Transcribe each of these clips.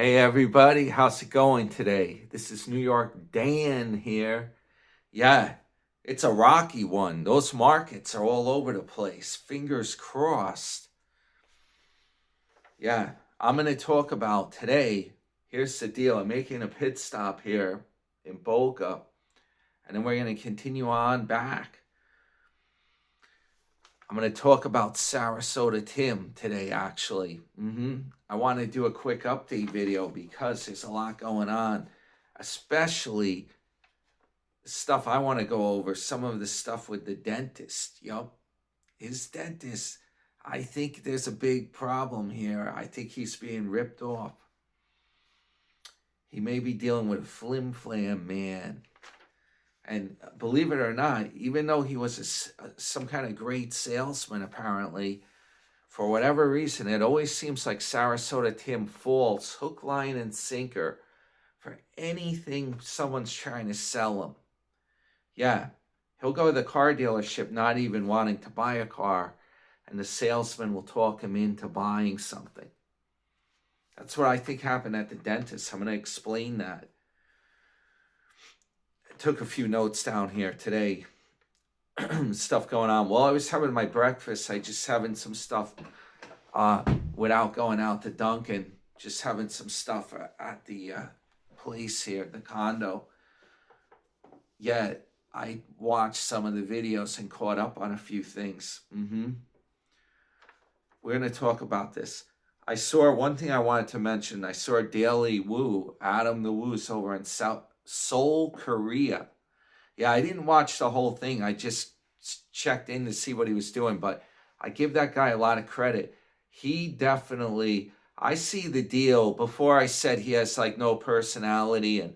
Hey everybody, how's it going today? This is New York Dan here. Yeah, it's a rocky one. Those markets are all over the place. Fingers crossed. Yeah, I'm going to talk about today. Here's the deal. I'm making a pit stop here in Boca, and then we're going to continue on back. I'm going to talk about Sarasota Tim today, actually. I want to do a quick update video because there's a lot going on, especially stuff I want to go over. Some of the stuff with the dentist. Yup, his dentist. I think there's a big problem here. I think he's being ripped off. He may be dealing with a flim flam man. And believe it or not, even though he was some kind of great salesman, apparently, for whatever reason, it always seems like Sarasota Tim falls hook, line, and sinker for anything someone's trying to sell him. Yeah, he'll go to the car dealership not even wanting to buy a car, and the salesman will talk him into buying something. That's what I think happened at the dentist. I'm going to explain that. Took a few notes down here today. Stuff going on. While I was having my breakfast, I just having some stuff without going out to Dunkin'. Just having some stuff at the place here, the condo. Yeah, I watched some of the videos and caught up on a few things. We're going to talk about this. I saw one thing I wanted to mention. I saw Daily Woo, Adam the Woo's over in Seoul, Korea. Yeah, I didn't watch the whole thing. I just checked in to see what he was doing, but I give that guy a lot of credit. He definitely, I see the deal. Before I said he has like no personality and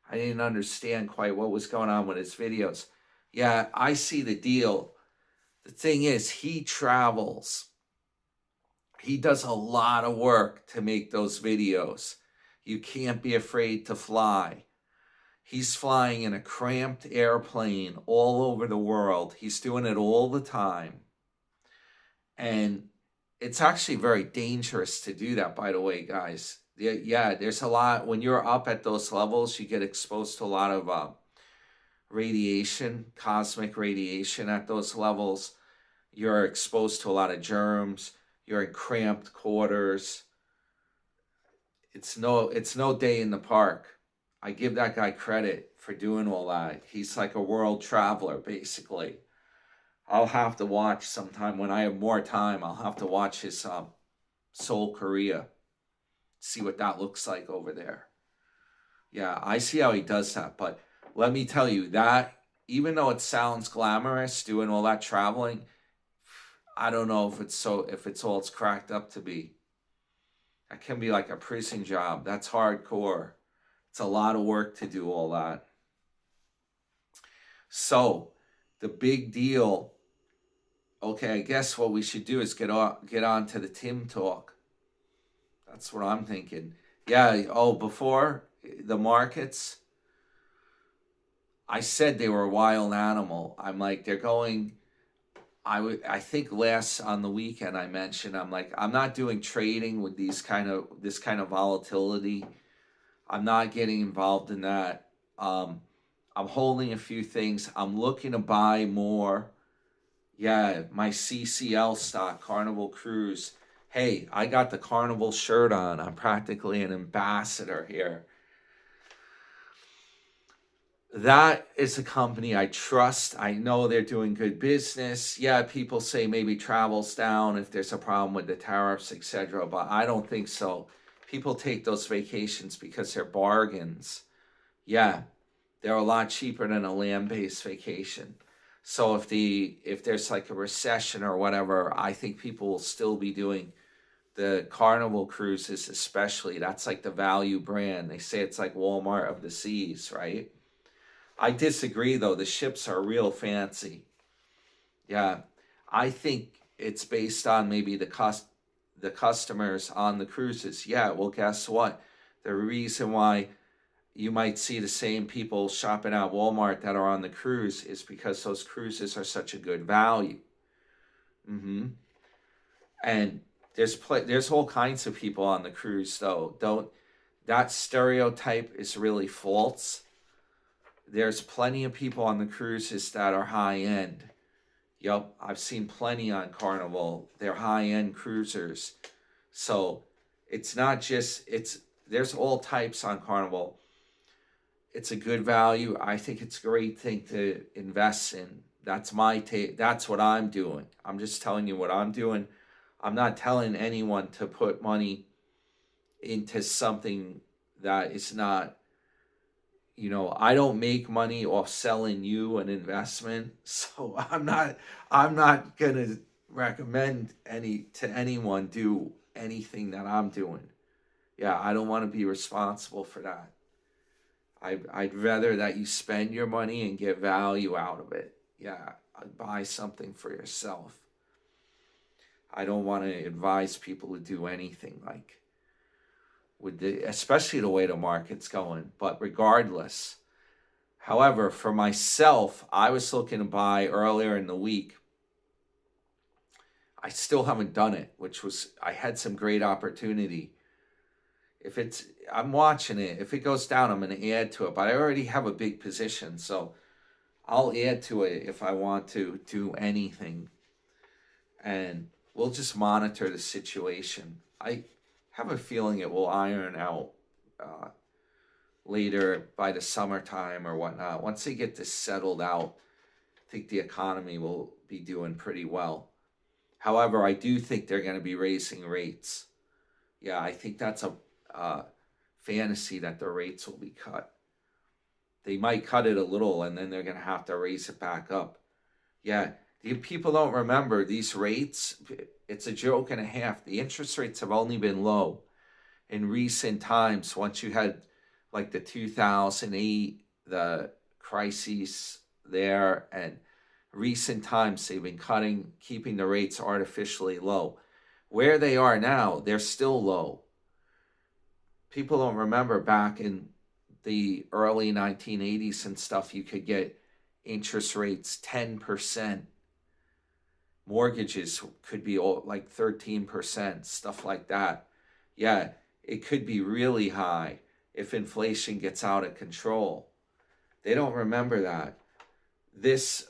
I didn't understand quite what was going on with his videos. Yeah, I see the deal. The thing is, he travels. He does a lot of work to make those videos. You can't be afraid to fly. He's flying in a cramped airplane all over the world. He's doing it all the time. And it's actually very dangerous to do that, by the way, guys. Yeah, there's a lot. When you're up at those levels, you get exposed to a lot of radiation, cosmic radiation at those levels. You're exposed to a lot of germs. You're in cramped quarters. It's no day in the park. I give that guy credit for doing all that. He's like a world traveler, basically. I'll have to watch sometime when I have more time. I'll have to watch his Seoul, Korea. See what that looks like over there. Yeah, I see how he does that. But let me tell you that even though it sounds glamorous doing all that traveling, I don't know if it's all it's cracked up to be. That can be like a prison job. That's hardcore. It's a lot of work to do all that. So, the big deal. Okay, I guess what we should do is get on to the Tim talk. That's what I'm thinking. Yeah, before the markets, I said they were a wild animal. I'm like, they're going. I think last on the weekend I mentioned, I'm like, I'm not doing trading with this kind of volatility. I'm not getting involved in that. I'm holding a few things. I'm looking to buy more. Yeah, my CCL stock, Carnival Cruise. Hey, I got the Carnival shirt on. I'm practically an ambassador here. That is a company I trust. I know they're doing good business. Yeah, people say maybe travel's down if there's a problem with the tariffs, etc., but I don't think so. People take those vacations because they're bargains. Yeah, they're a lot cheaper than a land-based vacation. So if there's like a recession or whatever, I think people will still be doing the Carnival cruises, especially. That's like the value brand. They say it's like Walmart of the seas, right? I disagree though. The ships are real fancy. Yeah, I think it's based on maybe the customers on the cruises. Yeah, well, guess what? The reason why you might see the same people shopping at Walmart that are on the cruise is because those cruises are such a good value. And there's all kinds of people on the cruise though. that stereotype is really false. There's plenty of people on the cruises that are high end. Yup, I've seen plenty on Carnival. They're high end cruisers. So it's not just, there's all types on Carnival. It's a good value. I think it's a great thing to invest in. That's my take. That's what I'm doing. I'm just telling you what I'm doing. I'm not telling anyone to put money into something that is not, I don't make money off selling you an investment. So I'm not going to recommend to anyone do anything that I'm doing. Yeah, I don't want to be responsible for that. I'd rather that you spend your money and get value out of it. Yeah, I'd buy something for yourself. I don't want to advise people to do anything like especially the way the market's going. But regardless, however, for myself, I was looking to buy earlier in the week. I still haven't done it, I had some great opportunity. I'm watching it. If it goes down, I'm going to add to it. But I already have a big position, so I'll add to it if I want to do anything. And we'll just monitor the situation. I have a feeling it will iron out later by the summertime or whatnot. Once they get this settled out, I think the economy will be doing pretty well. However, I do think they're going to be raising rates. Yeah, I think that's a fantasy that the rates will be cut. They might cut it a little and then they're going to have to raise it back up. Yeah, people don't remember these rates. It's a joke and a half. The interest rates have only been low in recent times. Once you had like the 2008, the crises there, and recent times they've been keeping the rates artificially low. Where they are now, they're still low. People don't remember back in the early 1980s and stuff, you could get interest rates 10%. Mortgages could be like 13%, stuff like that. Yeah, it could be really high if inflation gets out of control. They don't remember that. This,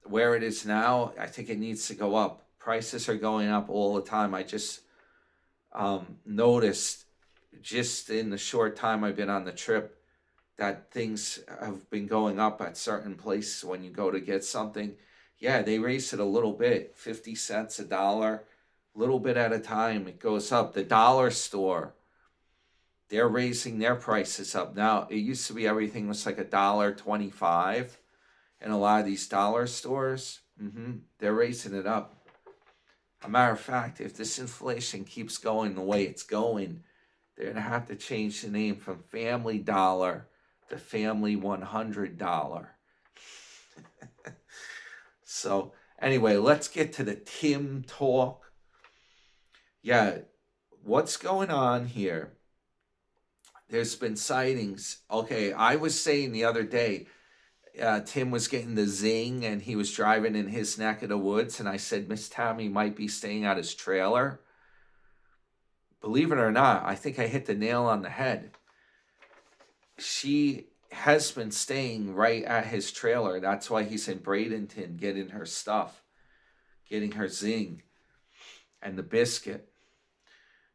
where it is now, I think it needs to go up. Prices are going up all the time. I just noticed just in the short time I've been on the trip that things have been going up at certain places when you go to get something. Yeah, they raise it a little bit, 50 cents, a dollar, a little bit at a time. It goes up. The dollar store, they're raising their prices up. Now, it used to be everything was like $1.25 in a lot of these dollar stores. They're raising it up. As a matter of fact, if this inflation keeps going the way it's going, they're going to have to change the name from Family Dollar to Family $100. So anyway, let's get to the Tim talk. Yeah, what's going on here? There's been sightings. Okay, I was saying the other day, Tim was getting the zing and he was driving in his neck of the woods. And I said, Miss Tammy might be staying at his trailer. Believe it or not, I think I hit the nail on the head. She has been staying right at his trailer. That's why he's in Bradenton getting her stuff, getting her zing and the biscuit.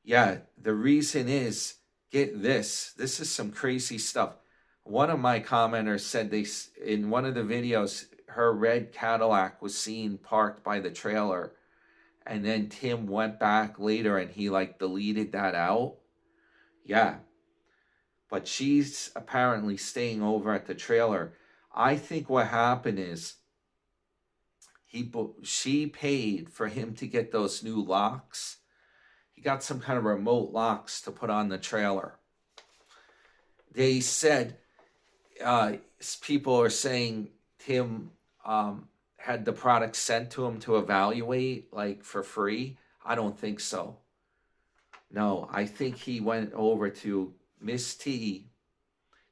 Yeah, the reason is, get this. This is some crazy stuff. One of my commenters said in one of the videos, her red Cadillac was seen parked by the trailer. And then Tim went back later and he deleted that out. Yeah. But she's apparently staying over at the trailer. I think what happened is she paid for him to get those new locks. He got some kind of remote locks to put on the trailer. They said, people are saying Tim had the product sent to him to evaluate, for free. I don't think so. No, I think he went over to Miss T,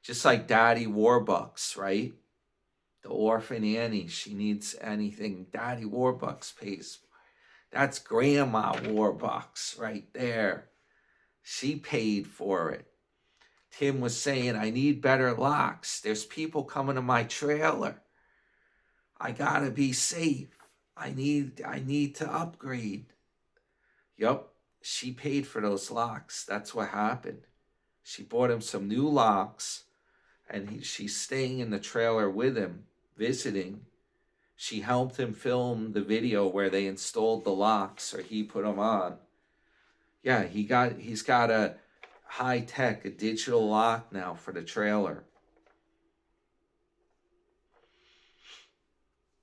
just like Daddy Warbucks, right? The orphan Annie, she needs anything, Daddy Warbucks pays. That's Grandma Warbucks right there. She paid for it. Tim was saying, I need better locks. There's people coming to my trailer. I gotta be safe. I need to upgrade. Yup, she paid for those locks. That's what happened. She bought him some new locks, and she's staying in the trailer with him, visiting. She helped him film the video where they installed the locks, or he put them on. Yeah, he's got a high-tech, a digital lock now for the trailer.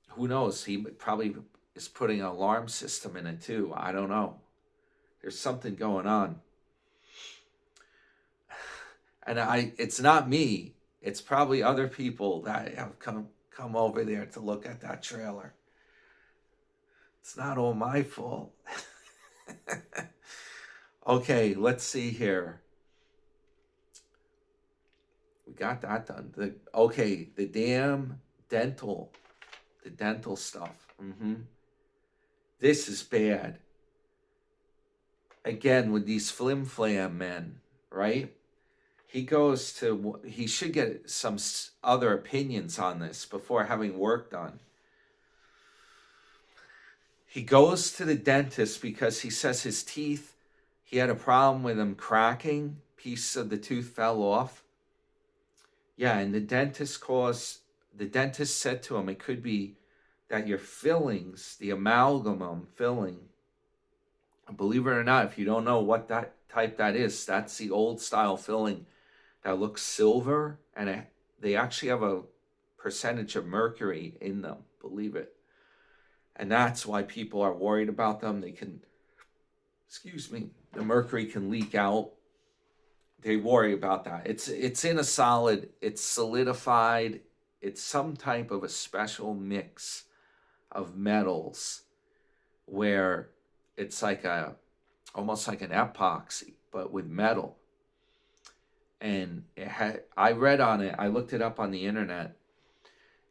Who knows? He probably is putting an alarm system in it too. I don't know. There's something going on. And it's not me. It's probably other people that have come over there to look at that trailer. It's not all my fault. Okay, let's see here. We got that done. The dental stuff. This is bad. Again, with these flim-flam men, right? He should get some other opinions on this before having work done. He goes to the dentist because he says his teeth, he had a problem with them cracking. Piece of the tooth fell off. Yeah, and the dentist said to him, it could be that your fillings, the amalgam filling, believe it or not, if you don't know what that type that is, that's the old style filling that looks silver, and they actually have a percentage of mercury in them, believe it. And that's why people are worried about them. The mercury can leak out. They worry about that. It's in a solid, it's solidified. It's some type of a special mix of metals where it's like almost like an epoxy, but with metal. And I read on it, I looked it up on the internet.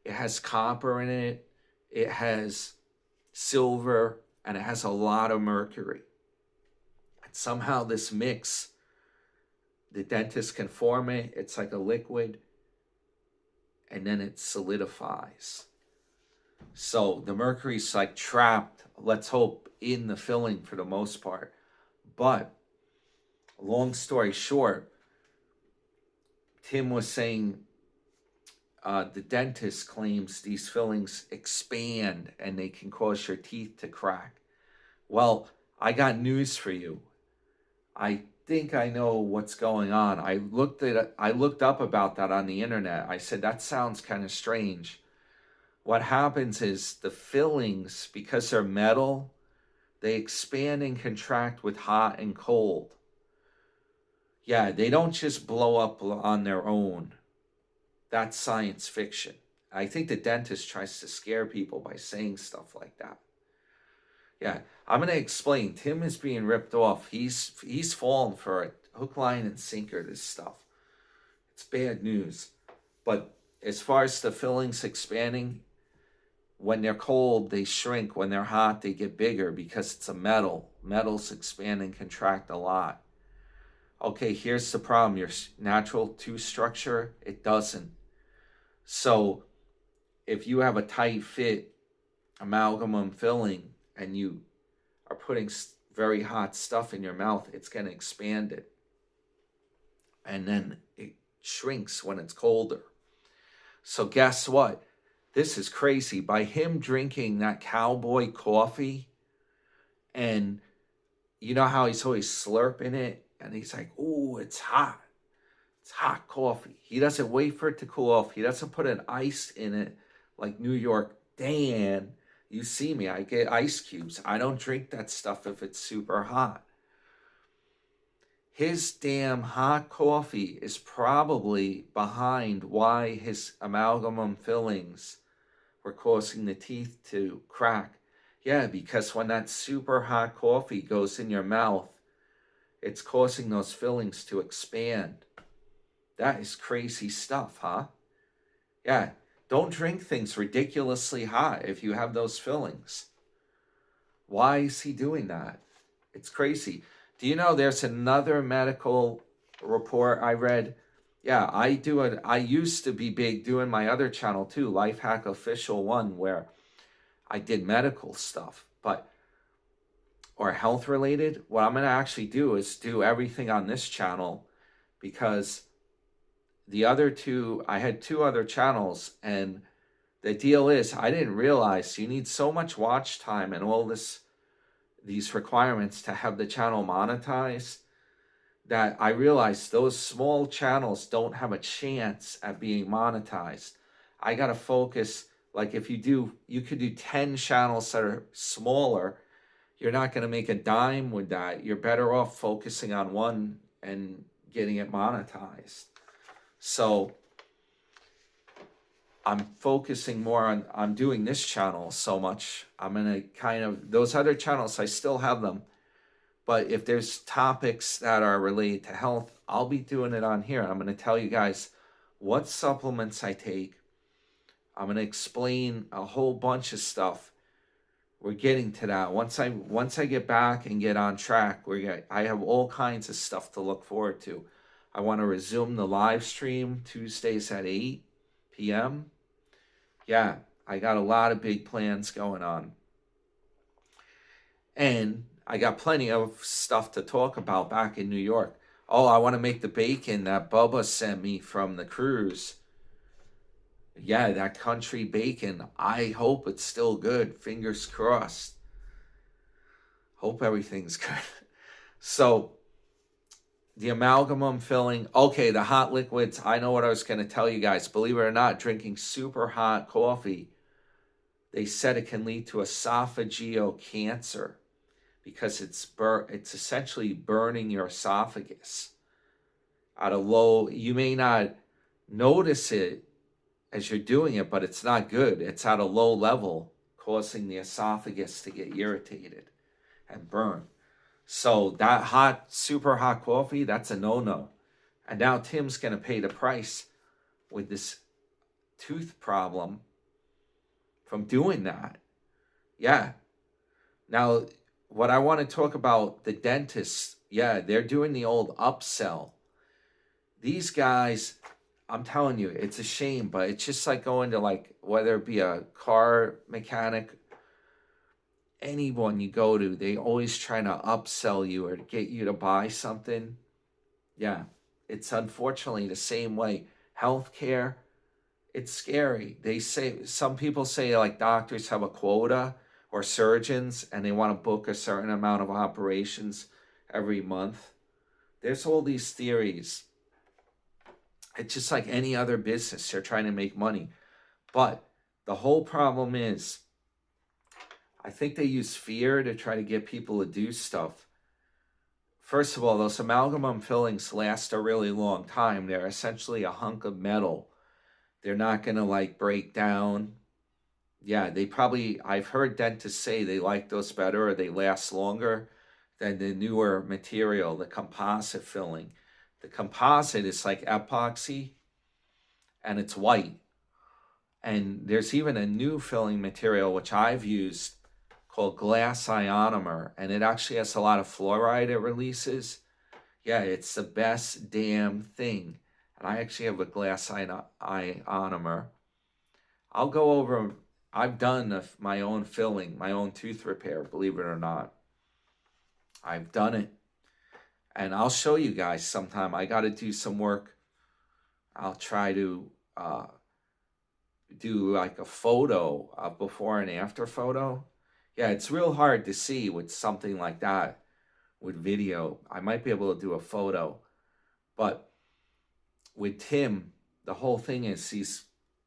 It has copper in it, it has silver, and it has a lot of mercury. And somehow this mix, the dentist can form it, it's like a liquid, and then it solidifies. So the mercury's like trapped, let's hope, in the filling for the most part. But long story short, Tim was saying the dentist claims these fillings expand and they can cause your teeth to crack. Well, I got news for you. I think I know what's going on. I looked up about that on the internet. I said, that sounds kind of strange. What happens is the fillings, because they're metal, they expand and contract with hot and cold. Yeah, they don't just blow up on their own. That's science fiction. I think the dentist tries to scare people by saying stuff like that. Yeah, I'm going to explain. Tim is being ripped off. He's fallen for it. Hook, line, and sinker, this stuff. It's bad news. But as far as the fillings expanding, when they're cold, they shrink. When they're hot, they get bigger because it's a metal. Metals expand and contract a lot. Okay, here's the problem. Your natural tooth structure, it doesn't. So if you have a tight fit amalgam filling and you are putting very hot stuff in your mouth, it's going to expand it. And then it shrinks when it's colder. So guess what? This is crazy. By him drinking that cowboy coffee, and you know how he's always slurping it, and he's like, ooh, it's hot. It's hot coffee. He doesn't wait for it to cool off. He doesn't put an ice in it like New York Dan. You see me, I get ice cubes. I don't drink that stuff if it's super hot. His damn hot coffee is probably behind why his amalgam fillings were causing the teeth to crack. Yeah, because when that super hot coffee goes in your mouth, it's causing those fillings to expand. That is crazy stuff, huh? Yeah, don't drink things ridiculously hot if you have those fillings. Why is he doing that? It's crazy. Do you know there's another medical report I read Yeah, I do it. I used to be big doing my other channel too, Life Hack Official One, where I did medical stuff, but or health related. What I'm gonna actually do is do everything on this channel because the other two, I had two other channels, and the deal is I didn't realize you need so much watch time and all these requirements to have the channel monetized that I realized those small channels don't have a chance at being monetized. I got to focus. Like if you could do 10 channels that are smaller, you're not going to make a dime with that. You're better off focusing on one and getting it monetized. So I'm focusing more on doing this channel so much. I'm going to kind of, those other channels, I still have them. But if there's topics that are related to health, I'll be doing it on here. I'm going to tell you guys what supplements I take. I'm going to explain a whole bunch of stuff. We're getting to that. Once I get back and get on track, I have all kinds of stuff to look forward to. I want to resume the live stream Tuesdays at 8 p.m. Yeah, I got a lot of big plans going on. And I got plenty of stuff to talk about back in New York. Oh, I want to make the bacon that Bubba sent me from the cruise. Yeah, that country bacon. I hope it's still good. Fingers crossed. Hope everything's good. So, the amalgam filling. Okay, the hot liquids. I know what I was going to tell you guys. Believe it or not, drinking super hot coffee, they said it can lead to esophageal cancer because it's essentially burning your esophagus at a low. You may not notice it as you're doing it, but it's not good. It's at a low level, causing the esophagus to get irritated and burn. So that hot, super hot coffee, that's a no-no. And now Tim's going to pay the price with this tooth problem from doing that. Yeah. Now, what I want to talk about, the dentists, yeah, they're doing the old upsell. These guys, I'm telling you, it's a shame, but it's just like going to like, whether it be a car mechanic, anyone you go to, they always trying to upsell you or get you to buy something. Yeah, it's unfortunately the same way. Healthcare, it's scary. They say, some people say like doctors have a quota or surgeons and they want to book a certain amount of operations every month. There's all these theories. It's just like any other business. They're trying to make money. But the whole problem is, I think they use fear to try to get people to do stuff. First of all, those amalgam fillings last a really long time. They're essentially a hunk of metal. They're not going to like break down. Yeah, I've heard dentists say they like those better or they last longer than the newer material, the composite filling. The composite is like epoxy and it's white. And there's even a new filling material, which I've used, called glass ionomer, and it actually has a lot of fluoride it releases. Yeah, it's the best damn thing. And I actually have a glass ionomer. I'll go over, I've done my own filling, my own tooth repair, believe it or not. I've done it. And I'll show you guys sometime. I got to do some work. I'll try to do like a photo, a before and after photo. Yeah, it's real hard to see with something like that, with video. I might be able to do a photo. But with Tim, the whole thing is these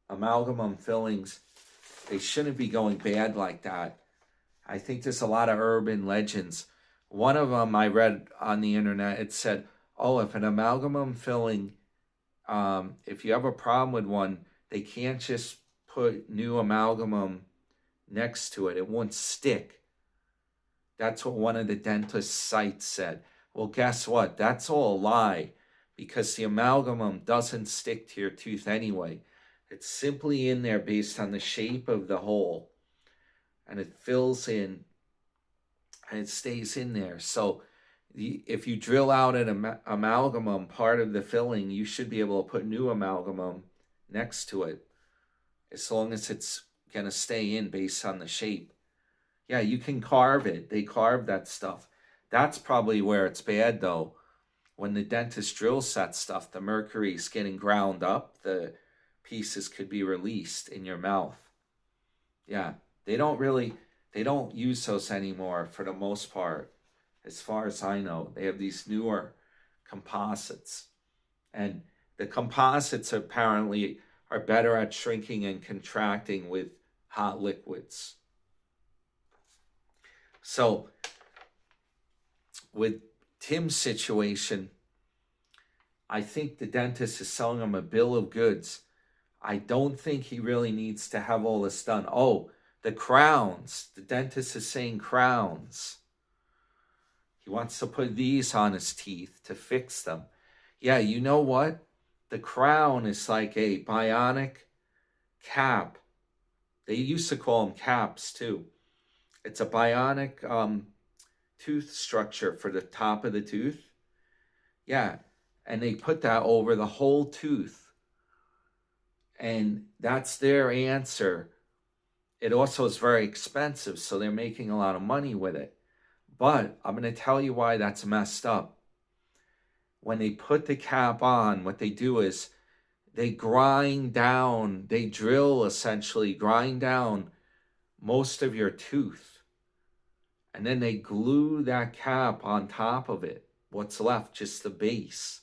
amalgam fillings, they shouldn't be going bad like that. I think there's a lot of urban legends. One of them I read on the internet, it said, oh, if an amalgam filling, if you have a problem with one, they can't just put new amalgam next to it. It won't stick. That's what one of the dentist sites said. Well, guess what? That's all a lie, because the amalgam doesn't stick to your tooth anyway. It's simply in there based on the shape of the hole, and it fills in and it stays in there. So if you drill out an amalgamum part of the filling, you should be able to put new amalgamum next to it, as long as it's going to stay in based on the shape. Yeah, you can carve it. They carve that stuff. That's probably where it's bad, though. When the dentist drills that stuff, the mercury's getting ground up. The pieces could be released in your mouth. Yeah, they don't use those anymore for the most part. As far as I know, they have these newer composites. And the composites apparently are better at shrinking and contracting with hot liquids. So with Tim's situation, I think the dentist is selling him a bill of goods. I don't think he really needs to have all this done. Oh, the crowns. The dentist is saying crowns. He wants to put these on his teeth to fix them. Yeah, you know what? The crown is like a bionic cap. They used to call them caps too. It's a bionic tooth structure for the top of the tooth. Yeah, and they put that over the whole tooth. And that's their answer. It also is very expensive, so they're making a lot of money with it. But I'm going to tell you why that's messed up. When they put the cap on, what they do is they grind down, they drill essentially, grind down most of your tooth. And then they glue that cap on top of it. What's left? Just the base.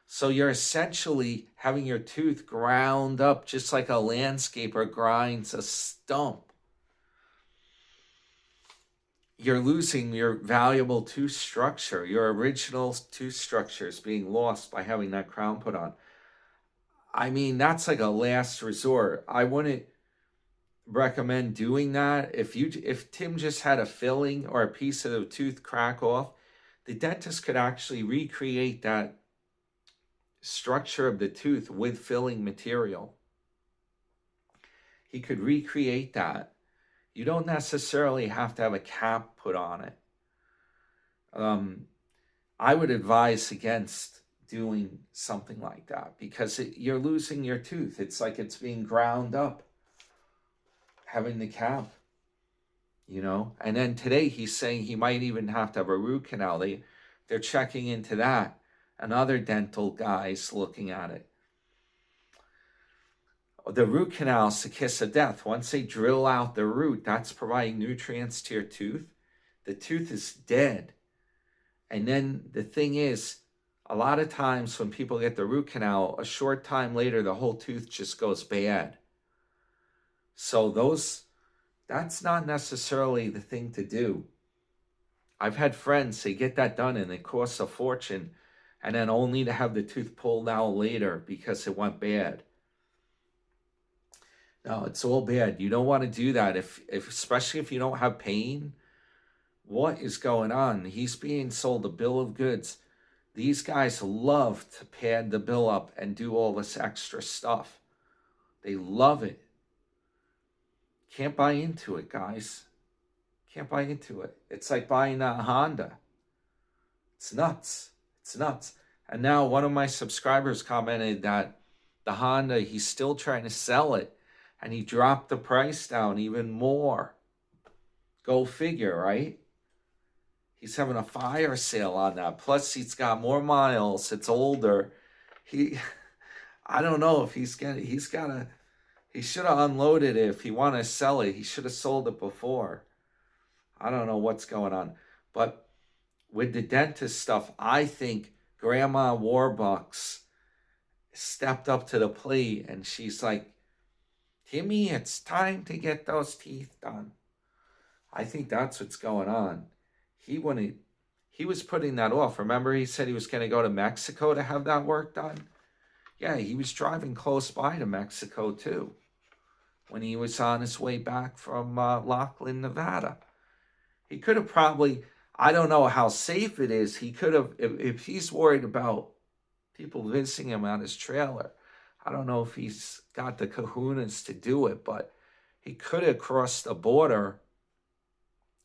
So you're essentially having your tooth ground up just like a landscaper grinds a stump. You're losing your valuable tooth structure. Your original tooth structure is being lost by having that crown put on. I mean, that's like a last resort. I wouldn't recommend doing that. If Tim just had a filling or a piece of the tooth crack off, the dentist could actually recreate that structure of the tooth with filling material. He could recreate that. You don't necessarily have to have a cap put on it. I would advise against doing something like that because you're losing your tooth. It's like it's being ground up, having the cap, And then today he's saying he might even have to have a root canal. They're checking into that. And other dental guys looking at it. The root canal is the kiss of death. Once they drill out the root, that's providing nutrients to your tooth. The tooth is dead. And then the thing is, a lot of times when people get the root canal, a short time later, the whole tooth just goes bad. So that's not necessarily the thing to do. I've had friends, they get that done and it costs a fortune, and then only to have the tooth pulled out later because it went bad. No, it's all bad. You don't want to do that, especially if you don't have pain. What is going on? He's being sold a bill of goods. These guys love to pad the bill up and do all this extra stuff. They love it. Can't buy into it, guys. Can't buy into it. It's like buying a Honda. It's nuts. It's nuts. And now one of my subscribers commented that the Honda, he's still trying to sell it. And he dropped the price down even more. Go figure, right? He's having a fire sale on that. Plus, he's got more miles. It's older. I don't know if he should have unloaded it. If he wanted to sell it, he should have sold it before. I don't know what's going on. But with the dentist stuff, I think Grandma Warbucks stepped up to the plate and she's like, Timmy, it's time to get those teeth done. I think that's what's going on. He was putting that off. Remember, he said he was going to go to Mexico to have that work done? Yeah, he was driving close by to Mexico too when he was on his way back from Lachlan, Nevada. He could have probably, I don't know how safe it is. He could have, if he's worried about people visiting him on his trailer, I don't know if he's got the kahunas to do it, but he could have crossed the border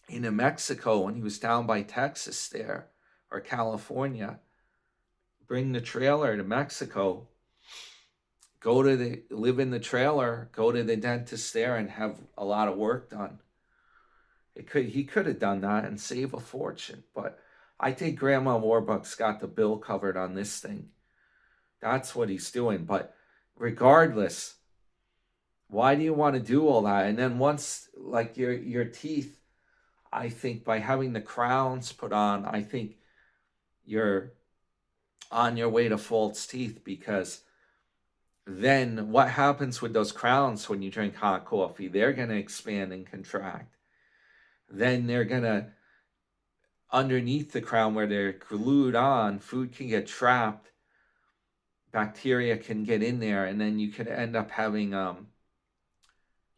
into Mexico when he was down by Texas there or California, bring the trailer to Mexico, live in the trailer, go to the dentist there and have a lot of work done. He could have done that and save a fortune, but I think Grandma Warbucks got the bill covered on this thing. That's what he's doing. But regardless, why do you want to do all that? And then once, like, your teeth, I think by having the crowns put on, I think you're on your way to false teeth, because then what happens with those crowns when you drink hot coffee? They're going to expand and contract. Then they're going to, underneath the crown where they're glued on, food can get trapped, bacteria can get in there, and then you could end up having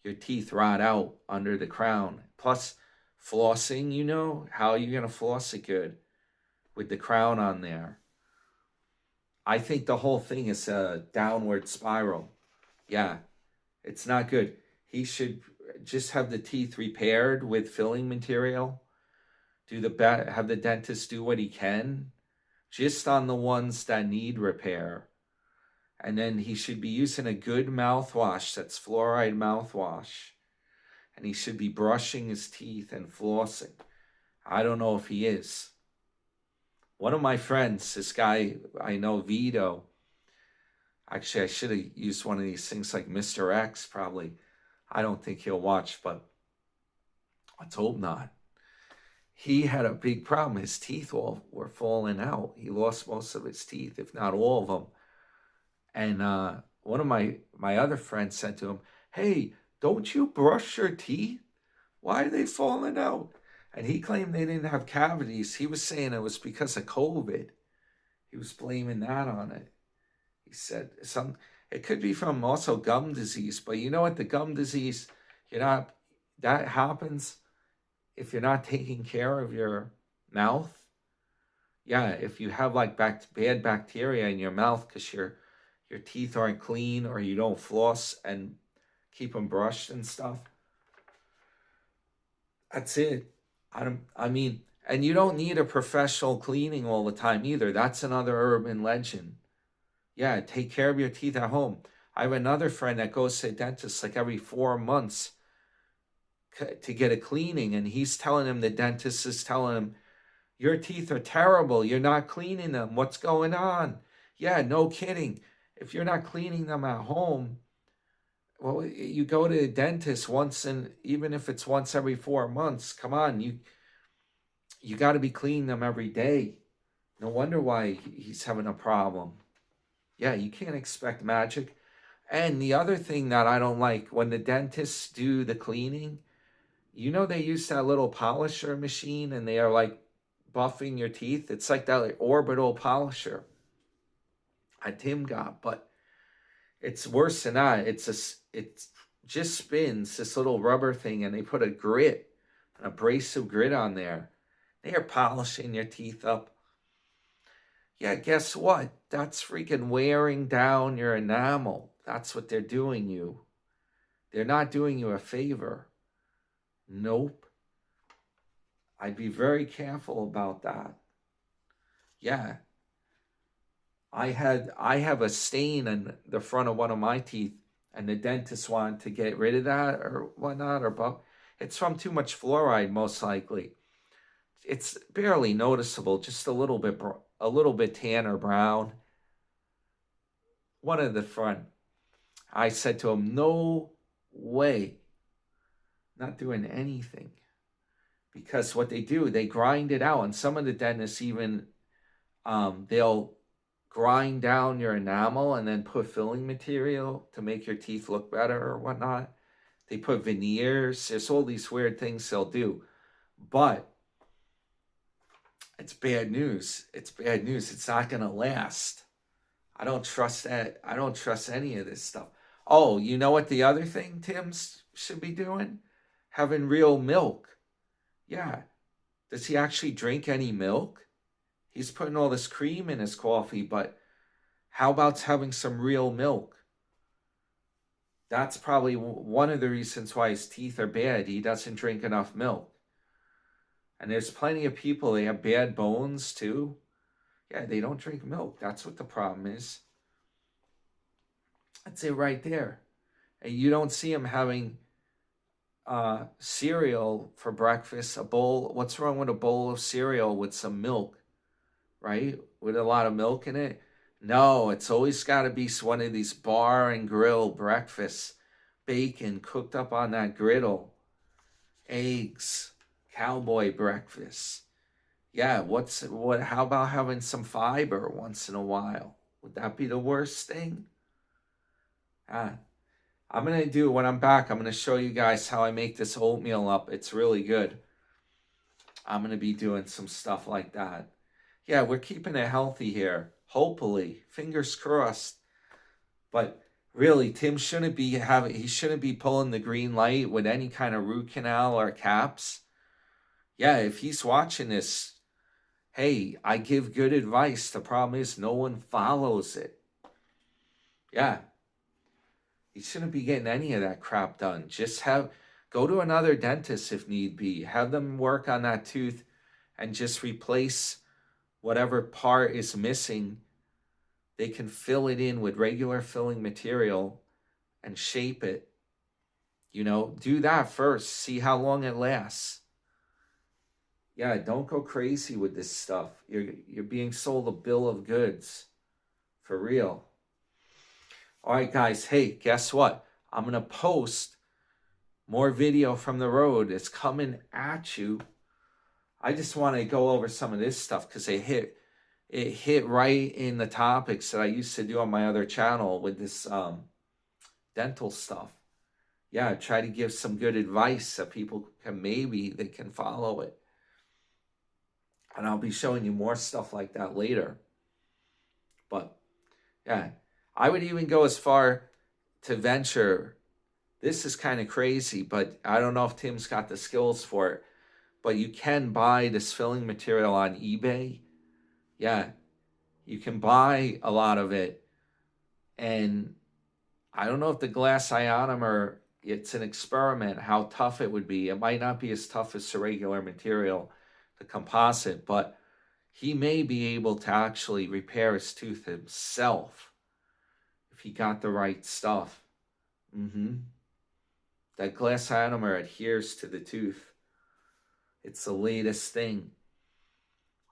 your teeth rot out under the crown. Plus, flossing, how are you going to floss it good with the crown on there? I think the whole thing is a downward spiral. Yeah, it's not good. He should just have the teeth repaired with filling material. Have the dentist do what he can, just on the ones that need repair. And then he should be using a good mouthwash that's fluoride mouthwash. And he should be brushing his teeth and flossing. I don't know if he is. One of my friends, this guy I know, Vito, actually I should have used one of these things like Mr. X probably. I don't think he'll watch, but let's hope not. He had a big problem. His teeth all were falling out. He lost most of his teeth, if not all of them. And one of my other friends said to him, "Hey, don't you brush your teeth? Why are they falling out?" And he claimed they didn't have cavities. He was saying it was because of COVID. He was blaming that on it. He said it could be from also gum disease. But you know what? The gum disease, that happens if you're not taking care of your mouth. Yeah, if you have like bad bacteria in your mouth because your teeth aren't clean, or you don't floss and keep them brushed and stuff. That's it. And you don't need a professional cleaning all the time either. That's another urban legend. Yeah, take care of your teeth at home. I have another friend that goes to the dentist like every 4 months to get a cleaning, and the dentist is telling him, "Your teeth are terrible. You're not cleaning them. What's going on?" Yeah, no kidding. If you're not cleaning them at home, well, you go to the dentist even if it's once every 4 months. Come on, you got to be cleaning them every day. No wonder why he's having a problem. Yeah, you can't expect magic. And the other thing that I don't like, when the dentists do the cleaning, they use that little polisher machine, and they are like buffing your teeth. It's like that orbital polisher Tim got, but it's worse than that. It just spins this little rubber thing, and they put an abrasive grit on there. They are polishing your teeth up. Yeah, guess what? That's freaking wearing down your enamel. That's what they're doing you. They're not doing you a favor. Nope. I'd be very careful about that. Yeah. I have a stain in the front of one of my teeth, and the dentist wanted to get rid of that or whatnot, but it's from too much fluoride, most likely. It's barely noticeable, just a little bit tan or brown. One of the front. I said to him, "No way, not doing anything," because what they do, they grind it out, and some of the dentists even they'll grind down your enamel and then put filling material to make your teeth look better or whatnot. They put veneers. There's all these weird things they'll do. But it's bad news. It's bad news. It's not going to last. I don't trust that. I don't trust any of this stuff. Oh, you know what the other thing Tim should be doing? Having real milk. Yeah. Does he actually drink any milk? He's putting all this cream in his coffee, but how about having some real milk? That's probably one of the reasons why his teeth are bad. He doesn't drink enough milk. And there's plenty of people, they have bad bones too. Yeah, they don't drink milk. That's what the problem is. That's it right there. And you don't see them having cereal for breakfast, a bowl. What's wrong with a bowl of cereal with some milk, right? With a lot of milk in it? No, it's always got to be one of these bar and grill breakfasts. Bacon cooked up on that griddle. Eggs. Cowboy breakfast. Yeah, how about having some fiber once in a while? Would that be the worst thing? I'm going to do, when I'm back, I'm going to show you guys how I make this oatmeal up. It's really good. I'm going to be doing some stuff like that. Yeah, we're keeping it healthy here. Hopefully. Fingers crossed. But really, Tim shouldn't be pulling the green light with any kind of root canal or caps. Yeah, if he's watching this, hey, I give good advice. The problem is no one follows it. Yeah. You shouldn't be getting any of that crap done. Just go to another dentist if need be. Have them work on that tooth and just replace whatever part is missing. They can fill it in with regular filling material and shape it. Do that first. See how long it lasts. Yeah, don't go crazy with this stuff. You're being sold a bill of goods. For real. All right, guys. Hey, guess what? I'm going to post more video from the road. It's coming at you. I just want to go over some of this stuff because it hit right in the topics that I used to do on my other channel with this dental stuff. Yeah, try to give some good advice that people they can follow it. And I'll be showing you more stuff like that later. But yeah, I would even go as far to venture. This is kind of crazy, but I don't know if Tim's got the skills for it. But you can buy this filling material on eBay. Yeah, you can buy a lot of it. And I don't know if the glass ionomer, it's an experiment, how tough it would be. It might not be as tough as the regular material, the composite, but he may be able to actually repair his tooth himself if he got the right stuff. That glass ionomer adheres to the tooth. It's the latest thing.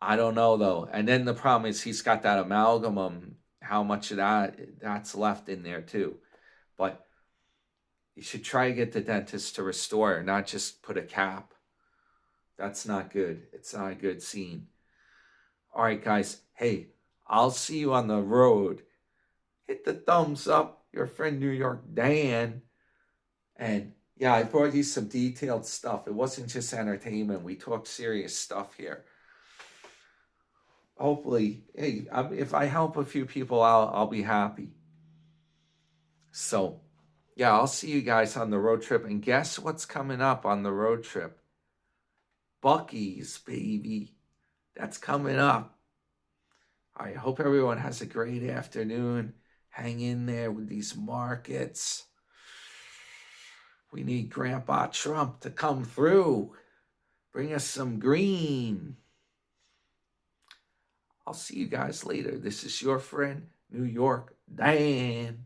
I don't know though. And then the problem is he's got that amalgam, how much of that's left in there too. But you should try to get the dentist to restore, not just put a cap. That's not good. It's not a good scene. All right, guys. Hey, I'll see you on the road. Hit the thumbs up. Your friend New York Dan. And yeah, I brought you some detailed stuff. It wasn't just entertainment. We talked serious stuff here. Hopefully, hey, if I help a few people out, I'll be happy. So, yeah, I'll see you guys on the road trip. And guess what's coming up on the road trip? Buc-ee's, baby. That's coming up. I hope everyone has a great afternoon. Hang in there with these markets. We need Grandpa Trump to come through. Bring us some green. I'll see you guys later. This is your friend, New York Dan.